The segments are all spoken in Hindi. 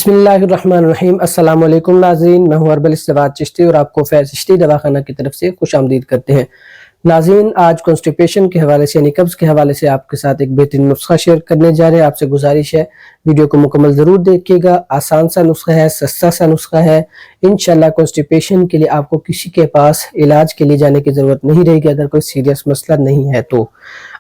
बिस्मिल्लाहिर्रहमानिर्रहीम। अस्सलाम वालेकुम नाज़रीन, मैं हूं अरबल इस्तेवाद चिश्ती और आपको फैज़ चिश्ती दवाखाना की तरफ से खुश आमदीद करते हैं। नाज़रीन, आज कॉन्स्टिपेशन के हवाले से यानी कब्ज़ के हवाले से आपके साथ एक बेहतरीन नुस्खा शेयर करने जा रहे हैं। आपसे गुजारिश है वीडियो को मुकम्मल ज़रूर देखिएगा। आसान सा नुस्खा है, सस्ता सा नुस्खा है। इंशाल्लाह कॉन्स्टिपेशन के लिए आपको किसी के पास इलाज के लिए जाने की ज़रूरत नहीं रहेगी अगर कोई सीरियस मसला नहीं है तो।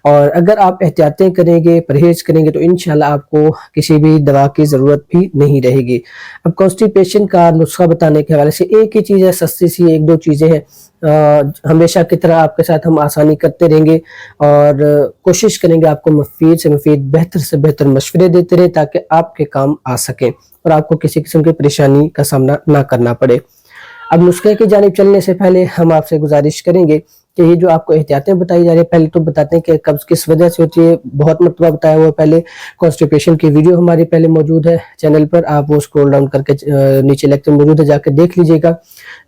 और अगर आप एहतियातें करेंगे, परहेज करेंगे तो इंशाल्लाह आपको किसी भी दवा की ज़रूरत भी नहीं रहेगी। अब कॉन्स्टिपेशन का नुस्खा बताने के हवाले से एक ही चीज़ है, सस्ती सी एक दो चीज़ें हैं। हमेशा की तरह आपके साथ हम आसानी करते रहेंगे और कोशिश करेंगे आपको मुफीद से मुफीद, बेहतर से बेहतर मशवरे देते रहे ताकि आपके काम आ सकें और आपको किसी किस्म की परेशानी का सामना ना करना पड़े। अब नुस्खे की जानिब चलने से पहले हम आपसे गुजारिश करेंगे कि ये जो आपको एहतियातें बताई जा रही है, पहले तो बताते हैं कि कब्ज किस वजह से होती है। बहुत मरतबा बताया हुआ पहले, कॉन्स्टिपेशन की वीडियो हमारी पहले मौजूद है चैनल पर, आप वो स्क्रॉल डाउन करके नीचे लेक्चर मौजूद है, जाकर देख लीजिएगा।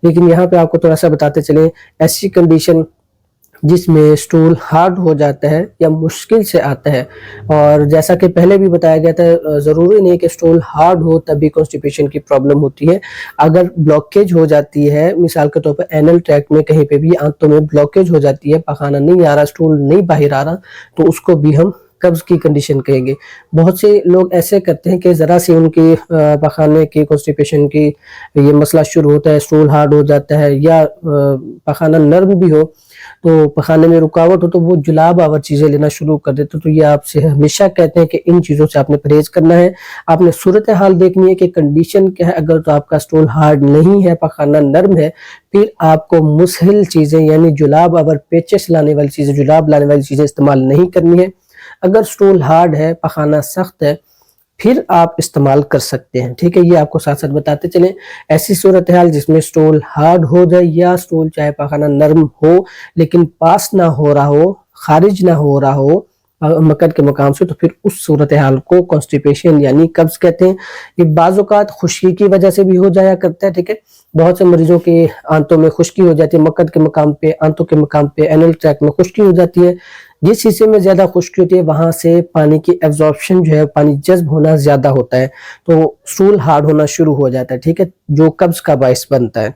लेकिन यहाँ पे आपको थोड़ा सा बताते चले, ऐसी कंडीशन जिसमें स्टूल हार्ड हो जाता है या मुश्किल से आता है, और जैसा कि पहले भी बताया गया था, ज़रूरी नहीं कि स्टूल हार्ड हो तभी कॉन्स्टिपेशन की प्रॉब्लम होती है। अगर ब्लॉकेज हो जाती है, मिसाल के तौर पर एनल ट्रैक्ट में कहीं पे भी आंतों में ब्लॉकेज हो जाती है, पखाना नहीं आ रहा, स्टूल नहीं बाहर आ रहा, तो उसको भी हम कब्ज की कंडीशन कहेंगे। बहुत से लोग ऐसे करते हैं कि ज़रा सी उनकी पखाने की कॉन्स्टिपेशन की ये मसला शुरू होता है, स्टूल हार्ड हो जाता है या पखाना नर्म भी हो, तो पखाने में रुकावट हो तो वो जुलाब आवर चीज़ें लेना शुरू कर देते। तो ये आपसे हमेशा कहते हैं कि इन चीज़ों से आपने परहेज करना है। आपने सूरत हाल देखनी है कि कंडीशन क्या है। अगर तो आपका स्टूल हार्ड नहीं है, पखाना नर्म है, फिर आपको मुसहिल चीज़ें यानी जुलाब आवर पेचेस लाने वाली चीज़ें, जुलाब लाने वाली चीज़ें इस्तेमाल नहीं करनी है। अगर स्टूल हार्ड है, पखाना सख्त है, फिर आप इस्तेमाल कर सकते हैं। ठीक है, ये आपको साथ साथ बताते चलें। ऐसी सूरत हाल जिसमें स्टूल हार्ड हो जाए या स्टूल चाहे पखाना नर्म हो लेकिन पास ना हो रहा हो, खारिज ना हो रहा हो मकद के मकाम से, तो फिर उस सूरत हाल को कॉन्स्टिपेशन यानी कब्ज कहते हैं। ये बाज़ औक़ात खुश्की की वजह से भी हो जाया करता है। ठीक है, बहुत से मरीजों के आंतों में खुश्की हो जाती है, मकद के मकाम पे, आंतों के मकाम पे, एनल ट्रैक में खुश्की हो जाती है। जिस हिस्से में ज्यादा खुश्की होती है वहां से पानी की एब्जॉर्प्शन जो है, पानी जज्ब होना ज्यादा होता है, तो स्टूल हार्ड होना शुरू हो जाता है। ठीक है, जो कब्ज का बायस बनता है।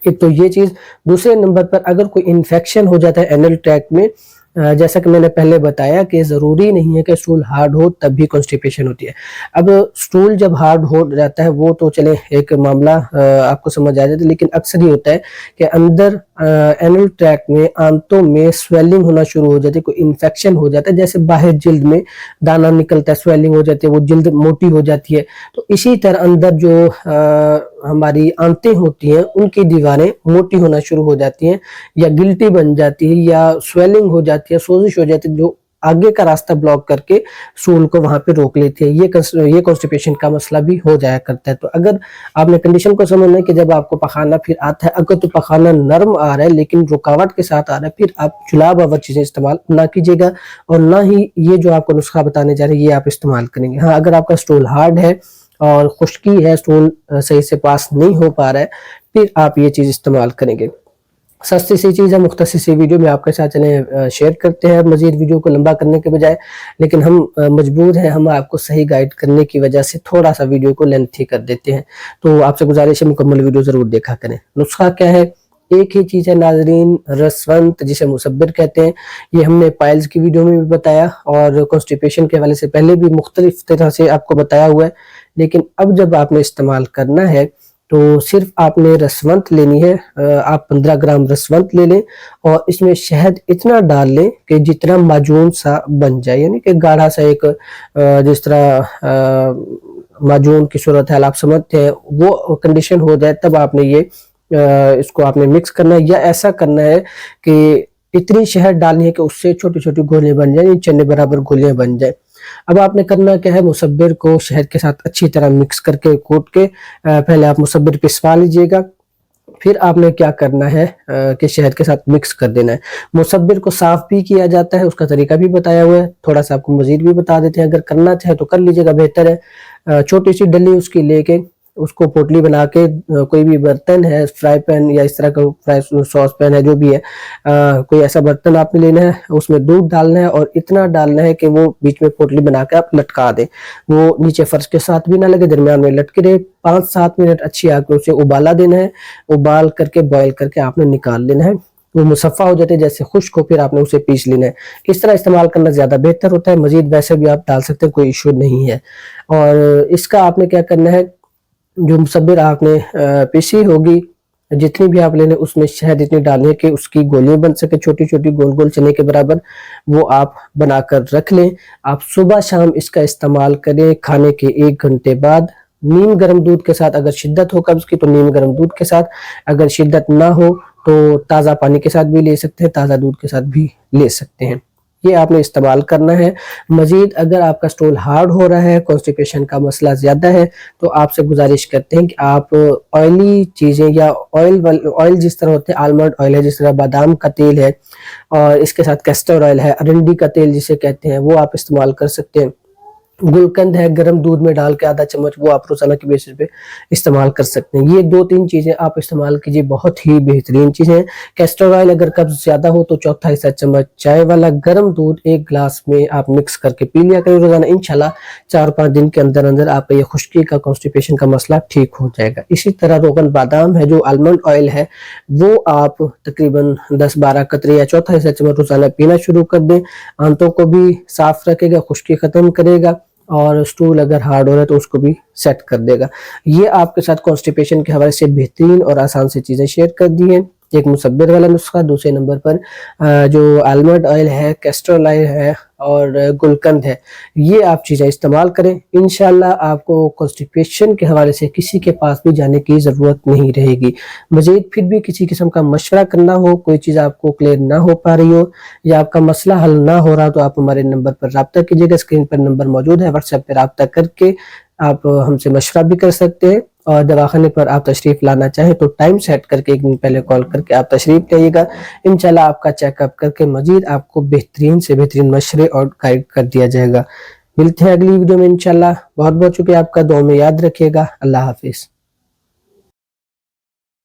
एक तो ये चीज। दूसरे नंबर पर अगर कोई इन्फेक्शन हो जाता है एनल ट्रैक्ट में, जैसा कि मैंने पहले बताया कि ज़रूरी नहीं है कि स्टूल हार्ड हो तब भी कॉन्स्टिपेशन होती है। अब स्टूल जब हार्ड हो जाता है वो तो चले एक मामला आपको समझ आ जाता है, लेकिन अक्सर ही होता है कि अंदर एनल ट्रैक्ट में, आंतों में स्वेलिंग होना शुरू हो जाती है, कोई इन्फेक्शन हो जाता है, जैसे बाहर जिल्द में दाना निकलता है, स्वेलिंग हो जाती है, वो जिल्द मोटी हो जाती है। तो इसी तरह अंदर जो हमारी आंतें होती हैं उनकी दीवारें मोटी होना शुरू हो जाती हैं या गिल्टी बन जाती है या स्वेलिंग हो जाती है, सोजिश हो जाती है, जो आगे का रास्ता ब्लॉक करके स्टूल को वहां पे रोक लेती है। ये कॉन्स्टिपेशन का मसला भी हो जाया करता है। तो अगर आपने कंडीशन को समझना है कि जब आपको पखाना फिर आता है, अगर तो पखाना नर्म आ रहा है लेकिन रुकावट के साथ आ रहा है, फिर आप जुलाब आवर चीजें इस्तेमाल ना कीजिएगा और ना ही ये जो आपको नुस्खा बताने जा रहे हैं ये आप इस्तेमाल करेंगे। हाँ, अगर आपका स्टूल हार्ड है और खुश्की है, स्टूल सही से पास नहीं हो पा रहा है, फिर आप ये चीज इस्तेमाल करेंगे। सस्ती सी चीज़ है, मुख्तसर सी वीडियो में आपके साथ चले शेयर करते हैं मजीद वीडियो को लंबा करने के बजाय, लेकिन हम मजबूर हैं, हम आपको सही गाइड करने की वजह से थोड़ा सा वीडियो को लेंथी कर देते हैं। तो आपसे गुजारिश है मुकम्मल वीडियो ज़रूर देखा करें। नुस्खा क्या है? एक ही चीज़ है नाजरीन, रसवंत जिसे मुसब्बिर कहते हैं। ये हमने पाइल्स की वीडियो में भी बताया और कॉन्स्टिपेशन के हवाले से पहले भी मुख्तलिफ तरह से आपको बताया हुआ है। लेकिन अब जब आपने इस्तेमाल करना है तो सिर्फ आपने रसवंत लेनी है। आप 15 ग्राम रसवंत ले लें और इसमें शहद इतना डाल लें कि जितना माजून सा बन जाए, यानी कि गाढ़ा सा एक जिस तरह माजून की सूरत है आप समझते हैं, वो कंडीशन हो जाए तब आपने ये इसको आपने मिक्स करना है। या ऐसा करना है कि इतनी शहद डालनी है कि उससे छोटी छोटी गोलियां बन जाए, चने बराबर गोलियां बन जाए। अब आपने करना क्या है, मुसब्बिर को शहद के साथ अच्छी तरह मिक्स करके कूट के पहले आप मुसब्बिर पिसवा लीजिएगा। फिर आपने क्या करना है कि शहद के साथ मिक्स कर देना है। मुसब्बिर को साफ भी किया जाता है, उसका तरीका भी बताया हुआ है, थोड़ा सा आपको मजीद भी बता देते हैं। अगर करना चाहे तो कर लीजिएगा, बेहतर है। छोटी सी डली उसकी लेके उसको पोटली बना के कोई भी बर्तन है, फ्राई पैन या इस तरह का फ्राई सॉस पैन है जो भी है, कोई ऐसा बर्तन आपने लेना है, उसमें दूध डालना है और इतना डालना है कि वो बीच में पोटली बना के आप लटका दें, वो नीचे फर्श के साथ भी ना लगे, दरमियान में लटके रहे। 5-7 मिनट अच्छी आग पे उसे उबाला देना है, उबाल करके बॉयल करके आपने निकाल लेना है। वो मुसफ़ा हो जाते जैसे खुश्क हो, फिर आपने उसे पीस लेना है। इस तरह इस्तेमाल करना ज़्यादा बेहतर होता है। मजीद वैसे भी आप डाल सकते हैं, कोई इशू नहीं है। और इसका आपने क्या करना है, जो मुसब्बिर आपने पीसी होगी, जितनी भी आप लेने, उसमें शहद इतनी डालनी है कि उसकी गोलियां बन सके, छोटी छोटी गोल गोल चने के बराबर, वो आप बनाकर रख लें। आप सुबह शाम इसका इस्तेमाल करें खाने के 1 घंटे बाद, नीम गर्म दूध के साथ। अगर शिद्दत हो कब्ज की तो नीम गर्म दूध के साथ, अगर शिद्दत ना हो तो ताज़ा पानी के साथ भी ले सकते हैं, ताज़ा दूध के साथ भी ले सकते हैं। ये आपने इस्तेमाल करना है। मजीद अगर आपका स्टूल हार्ड हो रहा है, कॉन्स्टिपेशन का मसला ज़्यादा है, तो आपसे गुजारिश करते हैं कि आप ऑयली चीज़ें या ऑयल जिस तरह होते हैं, आलमंड ऑयल है, जिस तरह बादाम का तेल है, और इसके साथ कैस्टर ऑयल है, अरंडी का तेल जिसे कहते हैं, वो आप इस्तेमाल कर सकते हैं। गुलकंद है, गर्म दूध में डाल के आधा चम्मच, वो आप रोजाना की बेसिस पे इस्तेमाल कर सकते हैं। ये 2-3 चीजें आप इस्तेमाल कीजिए, बहुत ही बेहतरीन चीजें हैं। कैस्टर ऑयल अगर कब्ज ज्यादा हो तो चौथा हिस्सा चम्मच चाय वाला गर्म दूध 1 गिलास में आप मिक्स करके पी लिया करें रोजाना। इंशाल्लाह 4-5 दिन के अंदर अंदर आपका ये खुश्की का, कॉन्स्टिपेशन का मसला ठीक हो जाएगा। इसी तरह रोगन बादाम है, जो आलमंड ऑयल है, वो आप तकरीबन 10-12 कतरे या चौथा हिस्सा चम्मच रोजाना पीना शुरू कर दें। आंतों को भी साफ रखेगा, खुश्की खत्म करेगा, और स्टूल अगर हार्ड हो रहा है तो उसको भी सेट कर देगा। ये आपके साथ कॉन्स्टिपेशन के हवाले से बेहतरीन और आसान से चीज़ें शेयर कर दी हैं। एक मुसब्बिर वाला नुस्खा, दूसरे नंबर पर जो आलमंड ऑयल है, कैस्टर ऑयल है और गुलकंद है, ये आप चीज़ें इस्तेमाल करें। इंशाल्लाह आपको कॉन्स्टिपेशन के हवाले से किसी के पास भी जाने की ज़रूरत नहीं रहेगी। मज़ीद फिर भी किसी किस्म का मशवरा करना हो, कोई चीज़ आपको क्लियर ना हो पा रही हो या आपका मसला हल ना हो रहा, तो आप हमारे नंबर पर रब्ता कीजिएगा। स्क्रीन पर नंबर मौजूद है, व्हाट्सएप पर रब्ता करके आप हमसे मशवरा भी कर सकते हैं। और दवाखाने पर आप तशरीफ लाना चाहें तो टाइम सेट करके 1 दिन पहले कॉल करके आप तशरीफ लाइएगा। इंशाल्लाह आपका चेकअप करके मजीद आपको बेहतरीन से बेहतरीन मशवरे और गाइड कर दिया जाएगा। मिलते हैं अगली वीडियो में इंशाल्लाह। बहुत बहुत शुक्रिया आपका, दुआ में याद रखिएगा। अल्लाह हाफिज।